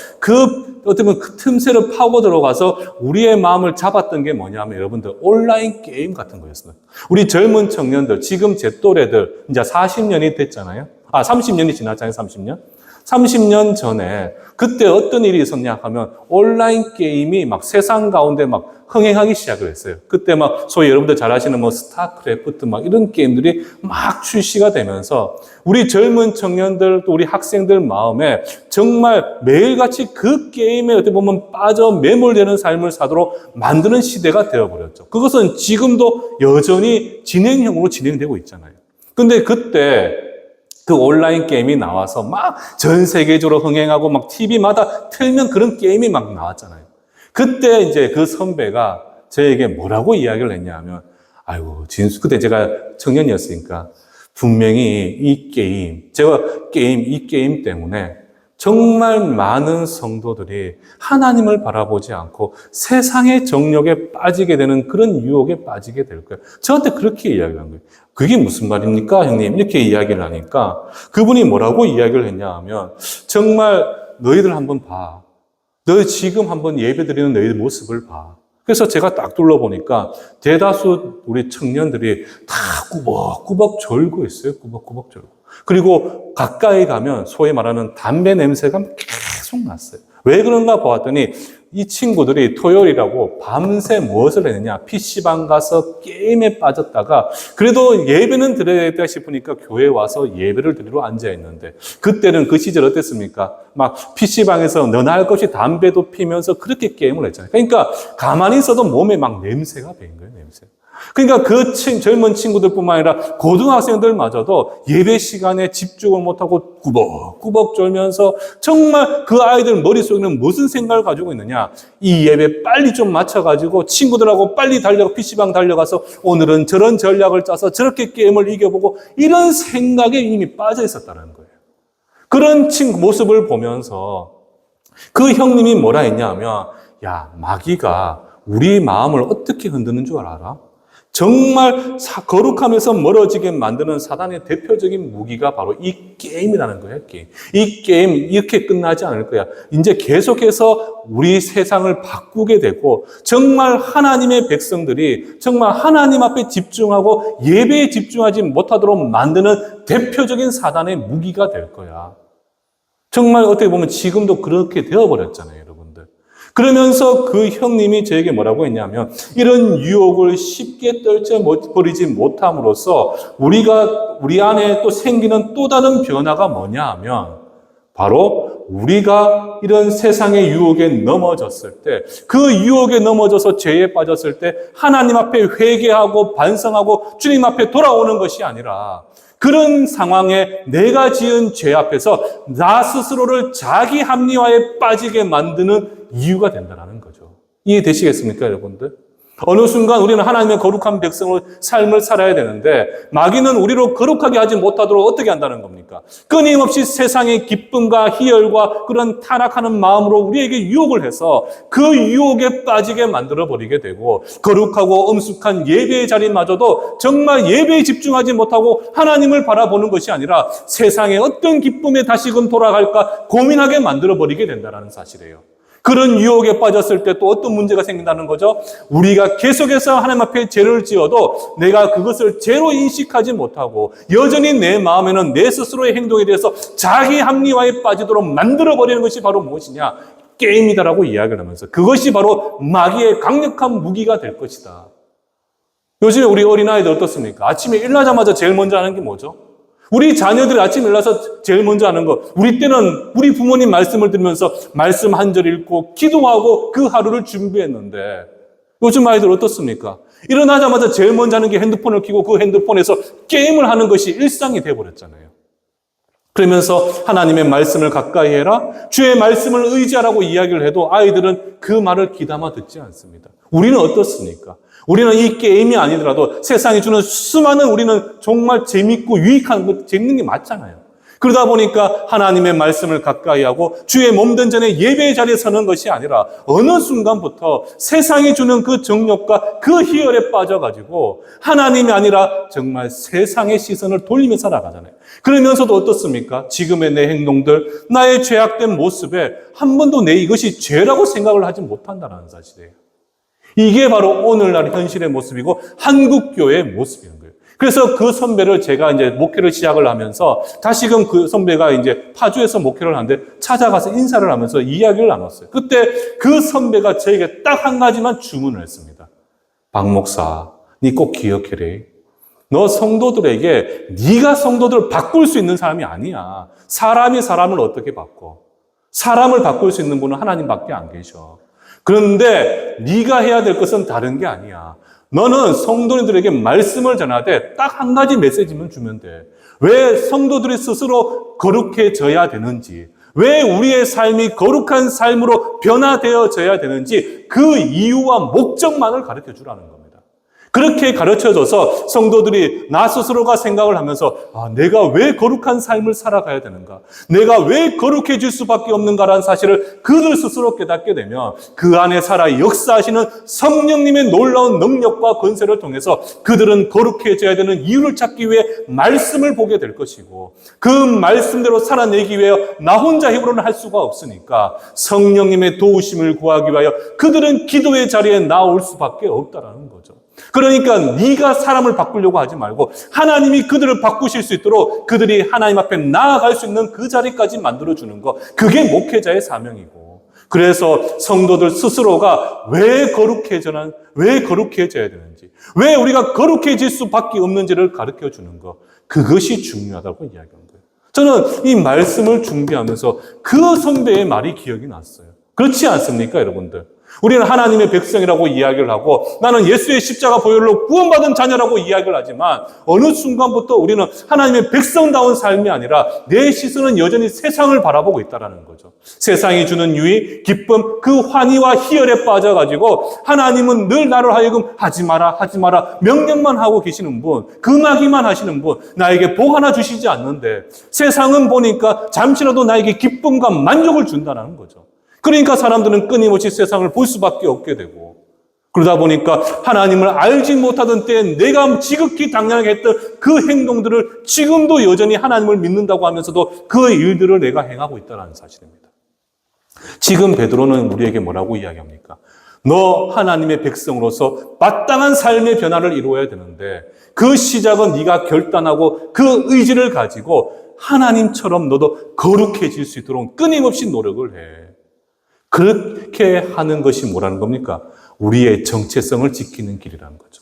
S1: 어떻게 보면 그 틈새를 파고 들어가서 우리의 마음을 잡았던 게 뭐냐면 여러분들 온라인 게임 같은 거였어요. 우리 젊은 청년들, 지금 제 또래들, 이제 40년이 됐잖아요. 30년이 지났잖아요, 30년. 30년 전에 그때 어떤 일이 있었냐 하면 온라인 게임이 막 세상 가운데 막 흥행하기 시작을 했어요. 그때 막 소위 여러분들 잘 아시는 뭐 스타크래프트 막 이런 게임들이 막 출시가 되면서 우리 젊은 청년들 또 우리 학생들 마음에 정말 매일같이 그 게임에 어떻게 보면 빠져 매몰되는 삶을 사도록 만드는 시대가 되어버렸죠. 그것은 지금도 여전히 진행형으로 진행되고 있잖아요. 근데 그때 그 온라인 게임이 나와서 막 전 세계적으로 흥행하고 막 TV마다 틀면 그런 게임이 막 나왔잖아요. 그때 이제 그 선배가 저에게 뭐라고 이야기를 했냐 하면, 아이고, 진수, 그때 제가 청년이었으니까 분명히 이 게임 때문에 정말 많은 성도들이 하나님을 바라보지 않고 세상의 정욕에 빠지게 되는 그런 유혹에 빠지게 될 거예요. 저한테 그렇게 이야기를 한 거예요. 그게 무슨 말입니까, 형님? 이렇게 이야기를 하니까 그분이 뭐라고 이야기를 했냐 하면, 정말 너희들 한번 봐. 너 지금 한번 예배 드리는 너희들 모습을 봐. 그래서 제가 딱 둘러보니까 대다수 우리 청년들이 다 꾸벅꾸벅 졸고 있어요. 꾸벅꾸벅 졸고. 그리고 가까이 가면 소위 말하는 담배 냄새가 계속 났어요. 왜 그런가 보았더니 이 친구들이 토요일이라고 밤새 무엇을 했느냐. PC방 가서 게임에 빠졌다가 그래도 예배는 드려야겠다 싶으니까 교회에 와서 예배를 드리러 앉아있는데 그때는 그 시절 어땠습니까? 막 PC방에서 너나 할 것이 담배도 피면서 그렇게 게임을 했잖아요. 그러니까 가만히 있어도 몸에 막 냄새가 배인 거예요. 냄새. 그러니까 그 젊은 친구들뿐만 아니라 고등학생들마저도 예배 시간에 집중을 못하고 꾸벅꾸벅 졸면서 정말 그 아이들 머릿속에는 무슨 생각을 가지고 있느냐. 이 예배 빨리 좀 맞춰가지고 친구들하고 빨리 PC방 달려가서 오늘은 저런 전략을 짜서 저렇게 게임을 이겨보고 이런 생각에 이미 빠져 있었다는 거예요. 그런 모습을 보면서 그 형님이 뭐라 했냐 하면, 야, 마귀가 우리 마음을 어떻게 흔드는 줄 알아? 정말 거룩함에서 멀어지게 만드는 사단의 대표적인 무기가 바로 이 게임이라는 거예요. 게임. 이 게임 이렇게 끝나지 않을 거야. 이제 계속해서 우리 세상을 바꾸게 되고 정말 하나님의 백성들이 정말 하나님 앞에 집중하고 예배에 집중하지 못하도록 만드는 대표적인 사단의 무기가 될 거야. 정말 어떻게 보면 지금도 그렇게 되어버렸잖아요. 그러면서 그 형님이 저에게 뭐라고 했냐면 이런 유혹을 쉽게 떨쳐버리지 못함으로써 우리 안에 또 생기는 또 다른 변화가 뭐냐 하면 바로 우리가 이런 세상의 유혹에 넘어졌을 때 그 유혹에 넘어져서 죄에 빠졌을 때 하나님 앞에 회개하고 반성하고 주님 앞에 돌아오는 것이 아니라 그런 상황에 내가 지은 죄 앞에서 나 스스로를 자기 합리화에 빠지게 만드는 이유가 된다는 거죠. 이해되시겠습니까, 여러분들? 어느 순간 우리는 하나님의 거룩한 백성으로 삶을 살아야 되는데 마귀는 우리로 거룩하게 하지 못하도록 어떻게 한다는 겁니까? 끊임없이 세상의 기쁨과 희열과 그런 타락하는 마음으로 우리에게 유혹을 해서 그 유혹에 빠지게 만들어버리게 되고 거룩하고 엄숙한 예배의 자리마저도 정말 예배에 집중하지 못하고 하나님을 바라보는 것이 아니라 세상의 어떤 기쁨에 다시금 돌아갈까 고민하게 만들어버리게 된다는 사실이에요. 그런 유혹에 빠졌을 때 또 어떤 문제가 생긴다는 거죠? 우리가 계속해서 하나님 앞에 죄를 지어도 내가 그것을 죄로 인식하지 못하고 여전히 내 마음에는 내 스스로의 행동에 대해서 자기 합리화에 빠지도록 만들어버리는 것이 바로 무엇이냐? 게임이다라고 이야기를 하면서 그것이 바로 마귀의 강력한 무기가 될 것이다. 요즘에 우리 어린아이들 어떻습니까? 아침에 일어나자마자 제일 먼저 하는 게 뭐죠? 우리 자녀들이 아침에 일어나서 제일 먼저 하는 거, 우리 때는 우리 부모님 말씀을 들으면서 말씀 한 절 읽고 기도하고 그 하루를 준비했는데 요즘 아이들 어떻습니까? 일어나자마자 제일 먼저 하는 게 핸드폰을 켜고 그 핸드폰에서 게임을 하는 것이 일상이 되어버렸잖아요. 그러면서 하나님의 말씀을 가까이 해라, 주의 말씀을 의지하라고 이야기를 해도 아이들은 그 말을 귀담아 듣지 않습니다. 우리는 어떻습니까? 우리는 이 게임이 아니더라도 세상이 주는 수많은 우리는 정말 재밌고 유익한 것, 재밌는 게 맞잖아요. 그러다 보니까 하나님의 말씀을 가까이 하고 주의 몸된 전에 예배의 자리에 서는 것이 아니라 어느 순간부터 세상이 주는 그 정욕과 그 희열에 빠져가지고 하나님이 아니라 정말 세상의 시선을 돌리며 살아가잖아요. 그러면서도 어떻습니까? 지금의 내 행동들, 나의 죄악된 모습에 한 번도 내 이것이 죄라고 생각을 하지 못한다는 사실이에요. 이게 바로 오늘날 현실의 모습이고 한국교회의 모습인 거예요. 그래서 그 선배를 제가 이제 목회를 시작을 하면서 다시금 그 선배가 이제 파주에서 목회를 하는데 찾아가서 인사를 하면서 이야기를 나눴어요. 그때 그 선배가 저에게 딱 한 가지만 주문을 했습니다. 박 목사, 니 꼭 기억해래. 너 성도들에게 네가 성도들을 바꿀 수 있는 사람이 아니야. 사람이 사람을 어떻게 바꿔? 사람을 바꿀 수 있는 분은 하나님밖에 안 계셔. 그런데 네가 해야 될 것은 다른 게 아니야. 너는 성도들에게 말씀을 전하되 딱 한 가지 메시지만 주면 돼. 왜 성도들이 스스로 거룩해져야 되는지, 왜 우리의 삶이 거룩한 삶으로 변화되어져야 되는지 그 이유와 목적만을 가르쳐 주라는 겁니다. 그렇게 가르쳐줘서 성도들이 나 스스로가 생각을 하면서 내가 왜 거룩한 삶을 살아가야 되는가? 내가 왜 거룩해질 수밖에 없는가라는 사실을 그들 스스로 깨닫게 되면 그 안에 살아 역사하시는 성령님의 놀라운 능력과 권세를 통해서 그들은 거룩해져야 되는 이유를 찾기 위해 말씀을 보게 될 것이고 그 말씀대로 살아내기 위해 나 혼자 힘으로는 할 수가 없으니까 성령님의 도우심을 구하기 위하여 그들은 기도의 자리에 나올 수밖에 없다라는 거죠. 그러니까 네가 사람을 바꾸려고 하지 말고 하나님이 그들을 바꾸실 수 있도록 그들이 하나님 앞에 나아갈 수 있는 그 자리까지 만들어주는 거, 그게 목회자의 사명이고, 그래서 성도들 스스로가 왜 거룩해져야 되는지, 왜 우리가 거룩해질 수밖에 없는지를 가르쳐주는 거, 그것이 중요하다고 이야기한 거예요. 저는 이 말씀을 준비하면서 그 선배의 말이 기억이 났어요. 그렇지 않습니까, 여러분들? 우리는 하나님의 백성이라고 이야기를 하고 나는 예수의 십자가 보혈로 구원받은 자녀라고 이야기를 하지만 어느 순간부터 우리는 하나님의 백성다운 삶이 아니라 내 시선은 여전히 세상을 바라보고 있다는 거죠. 세상이 주는 유익, 기쁨, 그 환희와 희열에 빠져가지고 하나님은 늘 나를 하여금 하지 마라 명령만 하고 계시는 분, 금하기만 하시는 분, 나에게 복 하나 주시지 않는데 세상은 보니까 잠시라도 나에게 기쁨과 만족을 준다는 거죠. 그러니까 사람들은 끊임없이 세상을 볼 수밖에 없게 되고, 그러다 보니까 하나님을 알지 못하던 때에 내가 지극히 당연하게 했던 그 행동들을 지금도 여전히 하나님을 믿는다고 하면서도 그 일들을 내가 행하고 있다는 사실입니다. 지금 베드로는 우리에게 뭐라고 이야기합니까? 너 하나님의 백성으로서 마땅한 삶의 변화를 이루어야 되는데 그 시작은 네가 결단하고 그 의지를 가지고 하나님처럼 너도 거룩해질 수 있도록 끊임없이 노력을 해. 그렇게 하는 것이 뭐라는 겁니까? 우리의 정체성을 지키는 길이라는 거죠.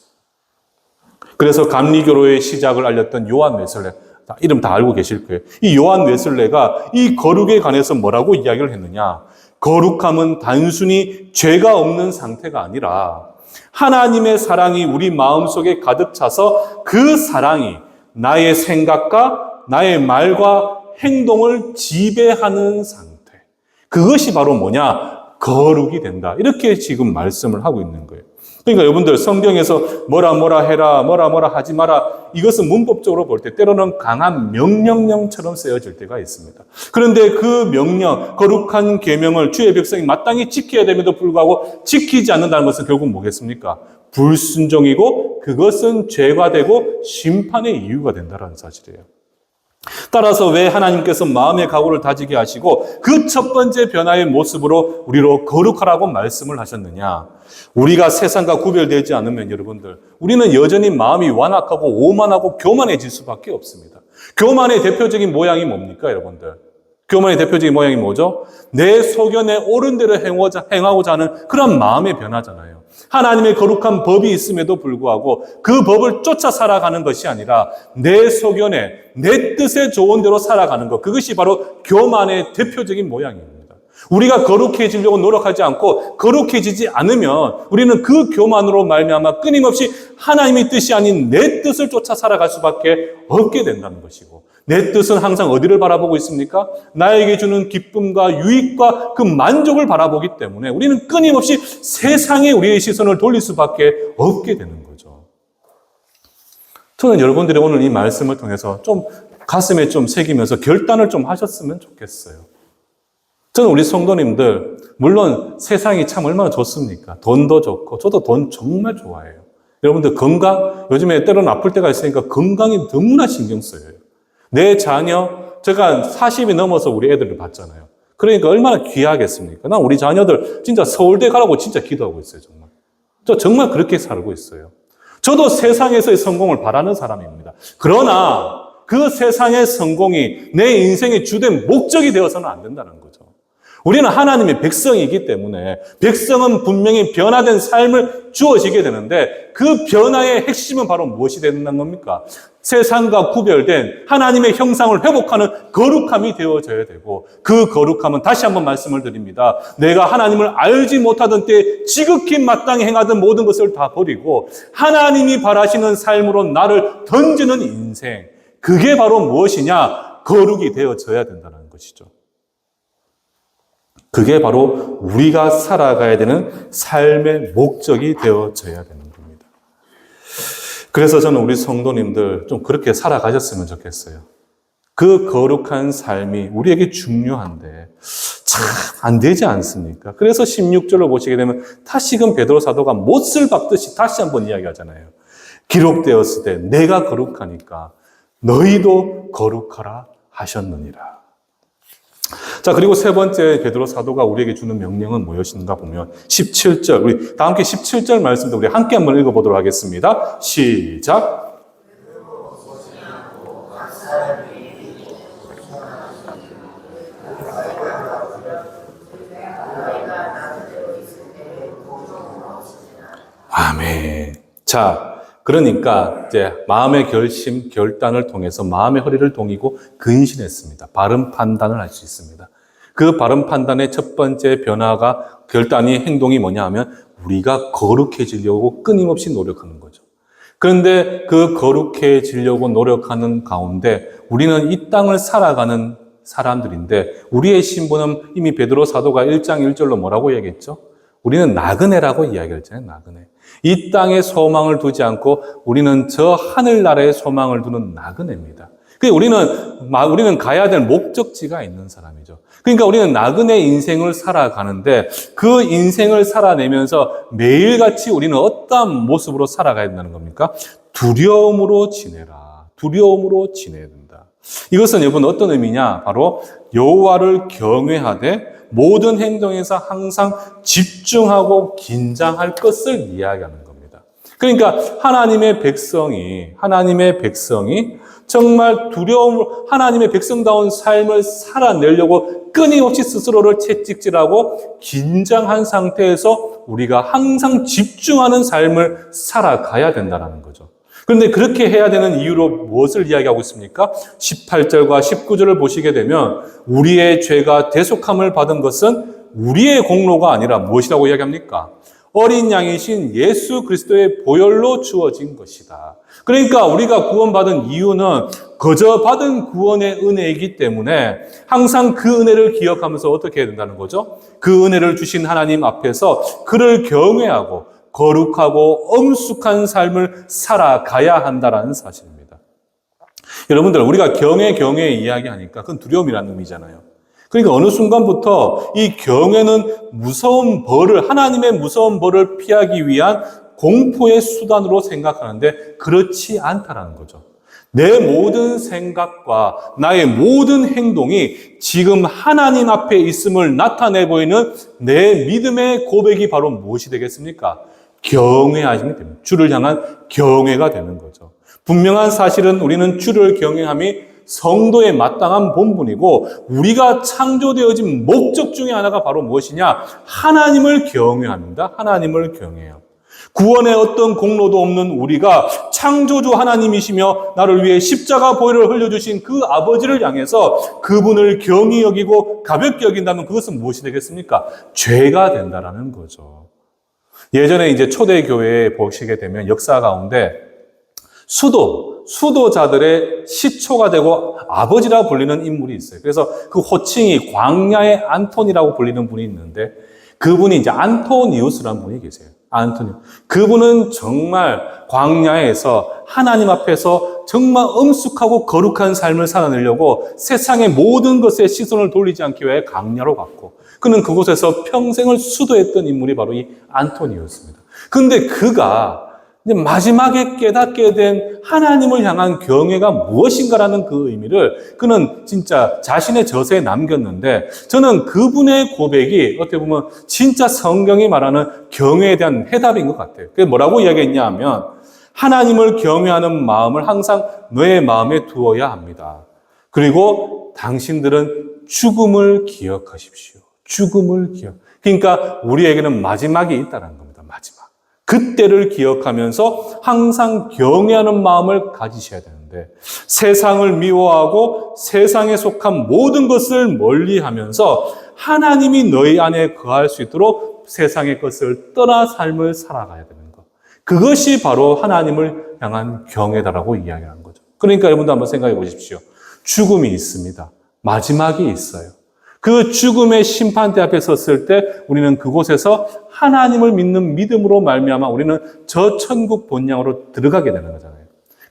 S1: 그래서 감리교로의 시작을 알렸던 요한 웨슬레, 이름 다 알고 계실 거예요. 이 요한 웨슬레가 이 거룩에 관해서 뭐라고 이야기를 했느냐? 거룩함은 단순히 죄가 없는 상태가 아니라 하나님의 사랑이 우리 마음속에 가득 차서 그 사랑이 나의 생각과 나의 말과 행동을 지배하는 상태. 그것이 바로 뭐냐? 거룩이 된다. 이렇게 지금 말씀을 하고 있는 거예요. 그러니까 여러분들 성경에서 뭐라 해라, 뭐라 하지 마라. 이것은 문법적으로 볼 때 때로는 강한 명령령처럼 쓰여질 때가 있습니다. 그런데 그 명령, 거룩한 계명을 주의 백성이 마땅히 지켜야 됨에도 불구하고 지키지 않는다는 것은 결국 뭐겠습니까? 불순종이고 그것은 죄가 되고 심판의 이유가 된다는 사실이에요. 따라서 왜 하나님께서 마음의 각오를 다지게 하시고 그 첫 번째 변화의 모습으로 우리로 거룩하라고 말씀을 하셨느냐? 우리가 세상과 구별되지 않으면 여러분들, 우리는 여전히 마음이 완악하고 오만하고 교만해질 수밖에 없습니다. 교만의 대표적인 모양이 뭡니까, 여러분들? 교만의 대표적인 모양이 뭐죠? 내 소견에 옳은 대로 행하고자 하는 그런 마음의 변화잖아요. 하나님의 거룩한 법이 있음에도 불구하고 그 법을 쫓아 살아가는 것이 아니라 내 소견에 내 뜻에 좋은 대로 살아가는 것, 그것이 바로 교만의 대표적인 모양입니다. 우리가 거룩해지려고 노력하지 않고 거룩해지지 않으면 우리는 그 교만으로 말미암아 끊임없이 하나님의 뜻이 아닌 내 뜻을 쫓아 살아갈 수밖에 없게 된다는 것이고, 내 뜻은 항상 어디를 바라보고 있습니까? 나에게 주는 기쁨과 유익과 그 만족을 바라보기 때문에 우리는 끊임없이 세상에 우리의 시선을 돌릴 수밖에 없게 되는 거죠. 저는 여러분들이 오늘 이 말씀을 통해서 좀 가슴에 좀 새기면서 결단을 좀 하셨으면 좋겠어요. 저는 우리 성도님들, 물론 세상이 참 얼마나 좋습니까? 돈도 좋고, 저도 돈 정말 좋아해요. 여러분들 건강, 요즘에 때로는 아플 때가 있으니까 건강이 너무나 신경 쓰여요. 내 자녀, 제가 40이 넘어서 우리 애들을 봤잖아요. 그러니까 얼마나 귀하겠습니까? 난 우리 자녀들 진짜 서울대 가라고 진짜 기도하고 있어요, 정말. 저 정말 그렇게 살고 있어요. 저도 세상에서의 성공을 바라는 사람입니다. 그러나 그 세상의 성공이 내 인생의 주된 목적이 되어서는 안 된다는 거죠. 우리는 하나님의 백성이기 때문에 백성은 분명히 변화된 삶을 주어지게 되는데 그 변화의 핵심은 바로 무엇이 된다는 겁니까? 세상과 구별된 하나님의 형상을 회복하는 거룩함이 되어져야 되고 그 거룩함은 다시 한번 말씀을 드립니다. 내가 하나님을 알지 못하던 때 지극히 마땅히 행하던 모든 것을 다 버리고 하나님이 바라시는 삶으로 나를 던지는 인생, 그게 바로 무엇이냐? 거룩이 되어져야 된다는 것이죠. 그게 바로 우리가 살아가야 되는 삶의 목적이 되어져야 되는 겁니다. 그래서 저는 우리 성도님들 좀 그렇게 살아가셨으면 좋겠어요. 그 거룩한 삶이 우리에게 중요한데 참 안 되지 않습니까? 그래서 16절로 보시게 되면 다시금 베드로 사도가 못을 박듯이 다시 한번 이야기하잖아요. 기록되었을 때 내가 거룩하니까 너희도 거룩하라 하셨느니라. 자, 그리고 세 번째 베드로 사도가 우리에게 주는 명령은 무엇인가 보면 17절, 우리 다 함께 17절 말씀도 우리 함께 한번 읽어보도록 하겠습니다. 시작. 아멘. 자, 그러니까 이제 마음의 결심, 결단을 통해서 마음의 허리를 동이고 근신했습니다. 바른 판단을 할 수 있습니다. 그 바른 판단의 첫 번째 변화가, 결단이, 행동이 뭐냐 하면 우리가 거룩해지려고 끊임없이 노력하는 거죠. 그런데 그 거룩해지려고 노력하는 가운데 우리는 이 땅을 살아가는 사람들인데 우리의 신분은 이미 베드로 사도가 1장 1절로 뭐라고 얘기했죠? 우리는 나그네라고 이야기했잖아요. 나그네. 이 땅에 소망을 두지 않고 우리는 저 하늘나라에 소망을 두는 나그네입니다. 우리는 가야 될 목적지가 있는 사람이죠. 그러니까 우리는 나그네 인생을 살아가는데 그 인생을 살아내면서 매일같이 우리는 어떠한 모습으로 살아가야 된다는 겁니까? 두려움으로 지내라. 두려움으로 지내야 된다. 이것은 여러분 어떤 의미냐? 바로 여호와를 경외하되 모든 행동에서 항상 집중하고 긴장할 것을 이야기하는 겁니다. 그러니까 하나님의 백성이 정말 두려움으로 하나님의 백성다운 삶을 살아내려고 끊임없이 스스로를 채찍질하고 긴장한 상태에서 우리가 항상 집중하는 삶을 살아가야 된다는 거죠. 그런데 그렇게 해야 되는 이유로 무엇을 이야기하고 있습니까? 18절과 19절을 보시게 되면 우리의 죄가 대속함을 받은 것은 우리의 공로가 아니라 무엇이라고 이야기합니까? 어린 양이신 예수 그리스도의 보혈로 주어진 것이다. 그러니까 우리가 구원받은 이유는 거저 받은 구원의 은혜이기 때문에 항상 그 은혜를 기억하면서 어떻게 해야 된다는 거죠? 그 은혜를 주신 하나님 앞에서 그를 경외하고 거룩하고 엄숙한 삶을 살아가야 한다는 사실입니다. 여러분들, 우리가 경외 이야기하니까 그건 두려움이라는 의미잖아요. 그러니까 어느 순간부터 이 경외는 하나님의 무서운 벌을 피하기 위한 공포의 수단으로 생각하는데 그렇지 않다는 거죠. 내 모든 생각과 나의 모든 행동이 지금 하나님 앞에 있음을 나타내 보이는 내 믿음의 고백이 바로 무엇이 되겠습니까? 경외하심이 됩니다. 주를 향한 경외가 되는 거죠. 분명한 사실은 우리는 주를 경외함이 성도의 마땅한 본분이고 우리가 창조되어진 목적 중에 하나가 바로 무엇이냐? 하나님을 경외합니다. 하나님을 경외해요. 구원의 어떤 공로도 없는 우리가 창조주 하나님이시며 나를 위해 십자가 보혈을 흘려주신 그 아버지를 향해서 그분을 경히 여기고 가볍게 여긴다면 그것은 무엇이 되겠습니까? 죄가 된다라는 거죠. 예전에 이제 초대교회에 보시게 되면 역사 가운데 수도자들의 시초가 되고 아버지라 불리는 인물이 있어요. 그래서 그 호칭이 광야의 안토니라고 불리는 분이 있는데 그분이 이제 안토니우스라는 분이 계세요. 안토니우스. 그분은 정말 광야에서 하나님 앞에서 정말 엄숙하고 거룩한 삶을 살아내려고 세상의 모든 것에 시선을 돌리지 않기 위해 광야로 갔고 그는 그곳에서 평생을 수도했던 인물이 바로 이 안토니우스입니다. 그런데 그가 이제 마지막에 깨닫게 된 하나님을 향한 경외가 무엇인가라는 그 의미를 그는 진짜 자신의 저서에 남겼는데 저는 그분의 고백이 어떻게 보면 진짜 성경이 말하는 경외에 대한 해답인 것 같아요. 그게 뭐라고 이야기했냐 하면 하나님을 경외하는 마음을 항상 너의 마음에 두어야 합니다. 그리고 당신들은 죽음을 기억하십시오. 죽음을 기억. 그러니까 우리에게는 마지막이 있다는 겁니다. 마지막. 그때를 기억하면서 항상 경외하는 마음을 가지셔야 되는데 세상을 미워하고 세상에 속한 모든 것을 멀리하면서 하나님이 너희 안에 거할 수 있도록 세상의 것을 떠나 삶을 살아가야 되는 것. 그것이 바로 하나님을 향한 경외다라고 이야기하는 거죠. 그러니까 여러분도 한번 생각해 보십시오. 죽음이 있습니다. 마지막이 있어요. 그 죽음의 심판대 앞에 섰을 때 우리는 그곳에서 하나님을 믿는 믿음으로 말미암아 우리는 저 천국 본향으로 들어가게 되는 거잖아요.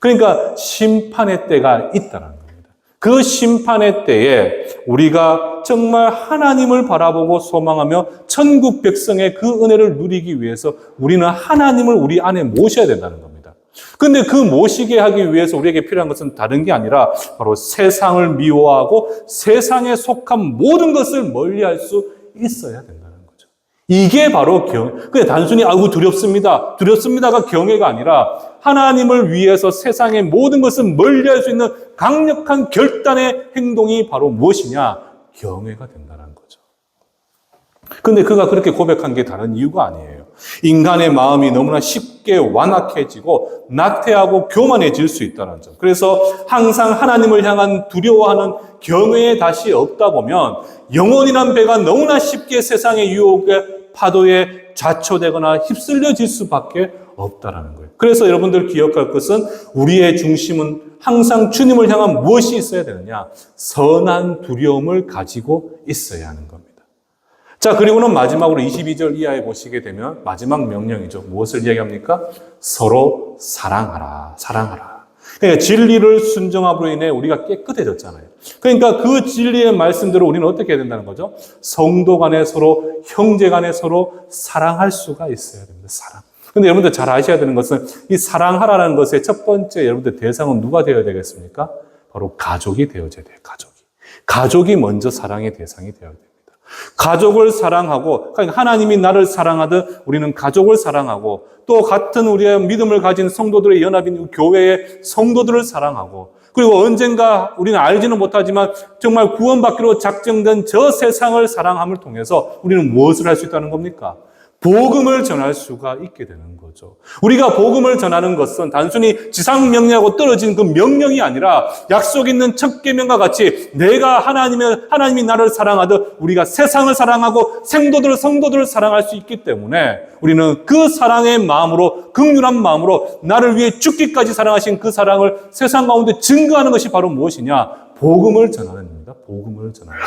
S1: 그러니까 심판의 때가 있다는 겁니다. 그 심판의 때에 우리가 정말 하나님을 바라보고 소망하며 천국 백성의 그 은혜를 누리기 위해서 우리는 하나님을 우리 안에 모셔야 된다는 겁니다. 근데 그 모시게 하기 위해서 우리에게 필요한 것은 다른 게 아니라 바로 세상을 미워하고 세상에 속한 모든 것을 멀리할 수 있어야 된다는 거죠. 이게 바로 그냥 단순히 두렵습니다. 두렵습니다가 경외가 아니라 하나님을 위해서 세상의 모든 것을 멀리할 수 있는 강력한 결단의 행동이 바로 무엇이냐? 경외가 된다는 거죠. 근데 그가 그렇게 고백한 게 다른 이유가 아니에요. 인간의 마음이 너무나 쉽게 완악해지고 나태하고 교만해질 수 있다는 점. 그래서 항상 하나님을 향한 두려워하는 경외에 다시 없다 보면 영혼이란 배가 너무나 쉽게 세상의 유혹의 파도에 좌초되거나 휩쓸려질 수밖에 없다라는 거예요. 그래서 여러분들 기억할 것은 우리의 중심은 항상 주님을 향한 무엇이 있어야 되느냐? 선한 두려움을 가지고 있어야 하는 겁니다. 자, 그리고는 마지막으로 22절 이하에 보시게 되면 마지막 명령이죠. 무엇을 이야기합니까? 서로 사랑하라. 사랑하라. 그러니까 진리를 순종함으로 인해 우리가 깨끗해졌잖아요. 그러니까 그 진리의 말씀대로 우리는 어떻게 해야 된다는 거죠? 성도 간에 서로, 형제 간에 서로 사랑할 수가 있어야 됩니다. 사랑. 근데 여러분들 잘 아셔야 되는 것은 이 사랑하라는 것의 첫 번째 여러분들 대상은 누가 되어야 되겠습니까? 바로 가족이 되어져야 돼요. 가족이 먼저 사랑의 대상이 되어야 됩니다. 가족을 사랑하고, 그러니까 하나님이 나를 사랑하듯 우리는 가족을 사랑하고 또 같은 우리의 믿음을 가진 성도들의 연합인 교회의 성도들을 사랑하고 그리고 언젠가 우리는 알지는 못하지만 정말 구원받기로 작정된 저 세상을 사랑함을 통해서 우리는 무엇을 할 수 있다는 겁니까? 복음을 전할 수가 있게 되는 거죠. 우리가 복음을 전하는 것은 단순히 지상명령하고 떨어진 그 명령이 아니라 약속 있는 첫 계명과 같이 내가 하나님이 나를 사랑하듯 우리가 세상을 사랑하고 성도들을 사랑할 수 있기 때문에 우리는 그 사랑의 마음으로 긍휼한 마음으로 나를 위해 죽기까지 사랑하신 그 사랑을 세상 가운데 증거하는 것이 바로 무엇이냐? 복음을 전하는 겁니다. 복음을 전하는 것.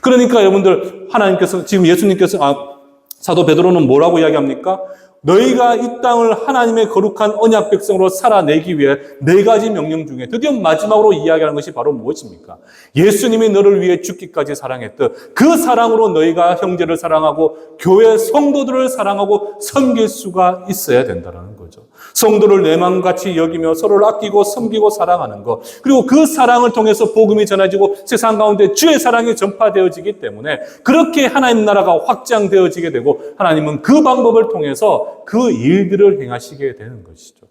S1: 그러니까 여러분들 하나님께서 지금 예수님께서 사도 베드로는 뭐라고 이야기합니까? 너희가 이 땅을 하나님의 거룩한 언약 백성으로 살아내기 위해 4가지 명령 중에 드디어 마지막으로 이야기하는 것이 바로 무엇입니까? 예수님이 너를 위해 죽기까지 사랑했듯 그 사랑으로 너희가 형제를 사랑하고 교회 성도들을 사랑하고 섬길 수가 있어야 된다는 거죠. 성도를 내 마음같이 여기며 서로를 아끼고 섬기고 사랑하는 것, 그리고 그 사랑을 통해서 복음이 전해지고 세상 가운데 주의 사랑이 전파되어지기 때문에 그렇게 하나님 나라가 확장되어지게 되고 하나님은 그 방법을 통해서 그 일들을 행하시게 되는 것이죠.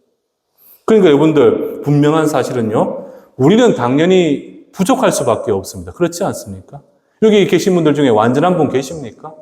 S1: 그러니까 여러분들 분명한 사실은요, 우리는 당연히 부족할 수밖에 없습니다. 그렇지 않습니까? 여기 계신 분들 중에 완전한 분 계십니까?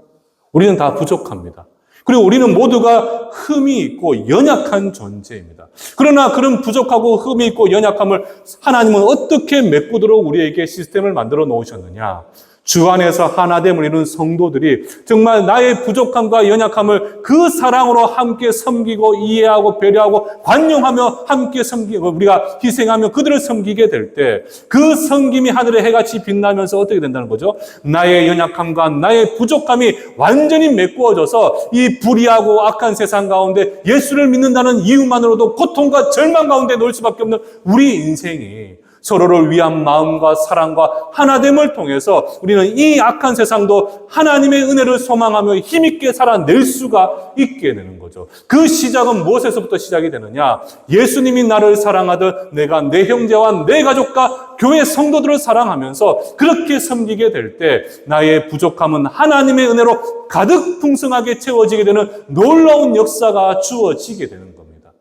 S1: 우리는 다 부족합니다. 그리고 우리는 모두가 흠이 있고 연약한 존재입니다. 그러나 그런 부족하고 흠이 있고 연약함을 하나님은 어떻게 메꾸도록 우리에게 시스템을 만들어 놓으셨느냐? 주 안에서 하나됨을 이룬 성도들이 정말 나의 부족함과 연약함을 그 사랑으로 함께 섬기고 이해하고 배려하고 관용하며 함께 섬기고 우리가 희생하며 그들을 섬기게 될 때 그 섬김이 하늘의 해같이 빛나면서 어떻게 된다는 거죠? 나의 연약함과 나의 부족함이 완전히 메꾸어져서 이 불의하고 악한 세상 가운데 예수를 믿는다는 이유만으로도 고통과 절망 가운데 놓일 수밖에 없는 우리 인생이 서로를 위한 마음과 사랑과 하나됨을 통해서 우리는 이 악한 세상도 하나님의 은혜를 소망하며 힘있게 살아낼 수가 있게 되는 거죠. 그 시작은 무엇에서부터 시작이 되느냐? 예수님이 나를 사랑하듯 내가 내 형제와 내 가족과 교회 성도들을 사랑하면서 그렇게 섬기게 될 때 나의 부족함은 하나님의 은혜로 가득 풍성하게 채워지게 되는 놀라운 역사가 주어지게 되는 겁니다.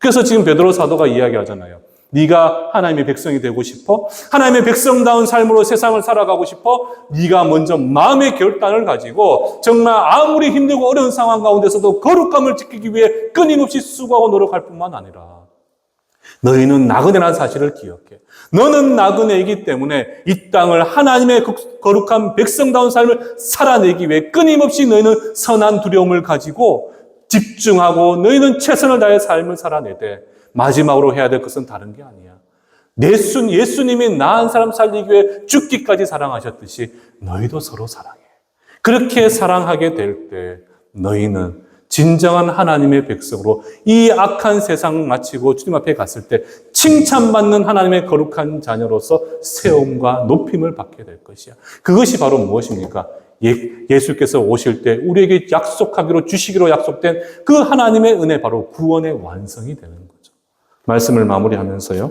S2: 그래서 지금 베드로 사도가 이야기하잖아요. 네가 하나님의 백성이 되고 싶어? 하나님의 백성다운 삶으로 세상을 살아가고 싶어? 네가 먼저 마음의 결단을 가지고 정말 아무리 힘들고 어려운 상황 가운데서도 거룩함을 지키기 위해 끊임없이 수고하고 노력할 뿐만 아니라 너희는 나그네라는 사실을 기억해. 너는 나그네이기 때문에 이 땅을 하나님의 거룩한 백성다운 삶을 살아내기 위해 끊임없이 너희는 선한 두려움을 가지고 집중하고 너희는 최선을 다해 삶을 살아내되 마지막으로 해야 될 것은 다른 게 아니야. 예수님이 나 한 사람 살리기 위해 죽기까지 사랑하셨듯이 너희도 서로 사랑해. 그렇게 사랑하게 될 때 너희는 진정한 하나님의 백성으로 이 악한 세상 마치고 주님 앞에 갔을 때 칭찬받는 하나님의 거룩한 자녀로서 세움과 높임을 받게 될 것이야. 그것이 바로 무엇입니까? 예수께서 오실 때 우리에게 약속하기로 주시기로 약속된 그 하나님의 은혜, 바로 구원의 완성이 되는 거죠. 말씀을 마무리하면서요.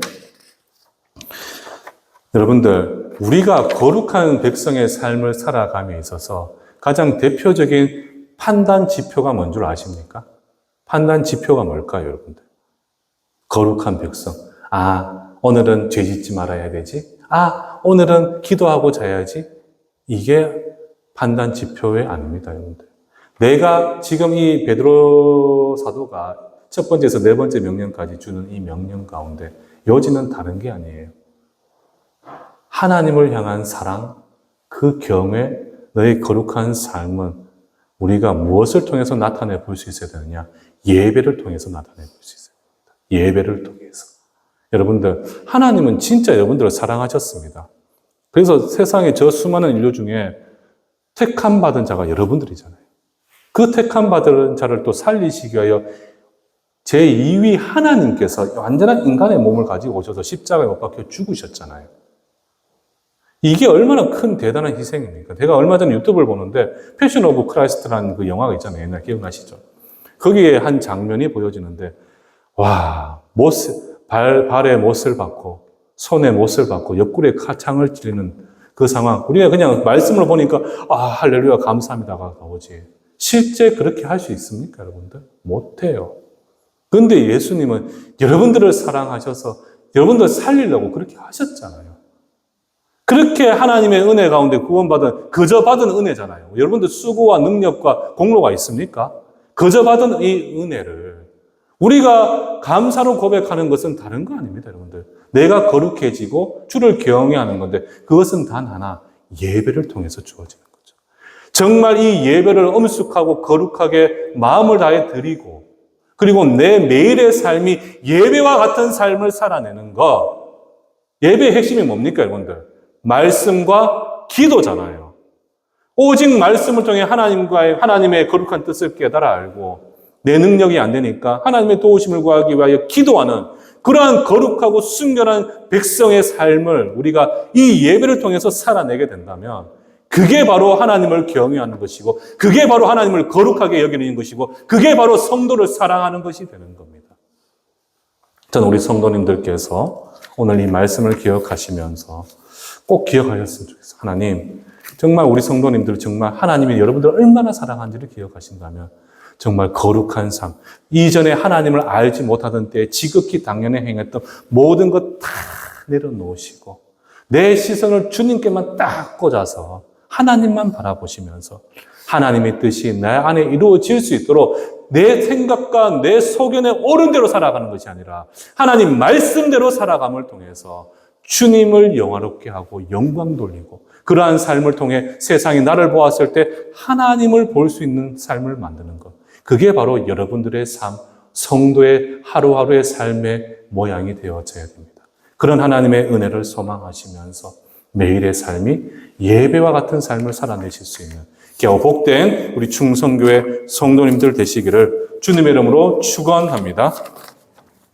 S2: 여러분들, 우리가 거룩한 백성의 삶을 살아감에 있어서 가장 대표적인 판단 지표가 뭔 줄 아십니까? 판단 지표가 뭘까요, 여러분들? 거룩한 백성. 오늘은 죄 짓지 말아야 되지. 오늘은 기도하고 자야지. 이게 판단 지표에 아닙니다, 여러분들. 내가 지금 이 베드로 사도가 첫 번째에서 네 번째 명령까지 주는 이 명령 가운데 요지는 다른 게 아니에요. 하나님을 향한 사랑, 그 경외, 너의 거룩한 삶은 우리가 무엇을 통해서 나타내 볼 수 있어야 되느냐? 예배를 통해서 나타내 볼 수 있어야 됩니다. 예배를 통해서. 여러분들, 하나님은 진짜 여러분들을 사랑하셨습니다. 그래서 세상에 저 수많은 인류 중에 택함 받은 자가 여러분들이잖아요. 그 택함 받은 자를 또 살리시기 위하여 제2위 하나님께서 완전한 인간의 몸을 가지고 오셔서 십자가에 못 박혀 죽으셨잖아요. 이게 얼마나 큰 대단한 희생입니까? 제가 얼마 전에 유튜브를 보는데 패션 오브 크라이스트라는 그 영화가 있잖아요. 옛날 기억나시죠? 거기에 한 장면이 보여지는데 와, 발에 못을 받고 손에 못을 받고 옆구리에 칼창을 찌르는 그 상황. 우리가 그냥 말씀을 보니까 할렐루야 감사합니다가 나오지. 실제 그렇게 할 수 있습니까, 여러분들? 못해요. 그런데 예수님은 여러분들을 사랑하셔서 여러분들 살리려고 그렇게 하셨잖아요. 그렇게 하나님의 은혜 가운데 구원받은, 그저 받은 은혜잖아요. 여러분들 수고와 능력과 공로가 있습니까? 그저 받은 이 은혜를 우리가 감사로 고백하는 것은 다른 거 아닙니다, 여러분들. 내가 거룩해지고 주를 경외하는 건데 그것은 단 하나, 예배를 통해서 주어지는 거죠. 정말 이 예배를 엄숙하고 거룩하게 마음을 다해 드리고, 그리고 내 매일의 삶이 예배와 같은 삶을 살아내는 것. 예배의 핵심이 뭡니까, 여러분들? 말씀과 기도잖아요. 오직 말씀을 통해 하나님의 거룩한 뜻을 깨달아 알고 내 능력이 안 되니까 하나님의 도우심을 구하기 위하여 기도하는 그러한 거룩하고 순결한 백성의 삶을 우리가 이 예배를 통해서 살아내게 된다면 그게 바로 하나님을 경외하는 것이고 그게 바로 하나님을 거룩하게 여기는 것이고 그게 바로 성도를 사랑하는 것이 되는 겁니다. 저는 우리 성도님들께서 오늘 이 말씀을 기억하시면서 꼭 기억하셨으면 좋겠어요. 하나님, 정말 우리 성도님들 정말 하나님이 여러분들을 얼마나 사랑하는지를 기억하신다면 정말 거룩한 삶, 이전에 하나님을 알지 못하던 때에 지극히 당연히 행했던 모든 것 다 내려놓으시고 내 시선을 주님께만 딱 꽂아서 하나님만 바라보시면서 하나님의 뜻이 내 안에 이루어질 수 있도록 내 생각과 내 소견에 옳은 대로 살아가는 것이 아니라 하나님 말씀대로 살아감을 통해서 주님을 영화롭게 하고 영광 돌리고 그러한 삶을 통해 세상이 나를 보았을 때 하나님을 볼 수 있는 삶을 만드는 것. 그게 바로 여러분들의 삶, 성도의 하루하루의 삶의 모양이 되어져야 됩니다. 그런 하나님의 은혜를 소망하시면서 매일의 삶이 예배와 같은 삶을 살아내실 수 있는 겨우 복된 우리 충성교회 성도님들 되시기를 주님의 이름으로 축원합니다.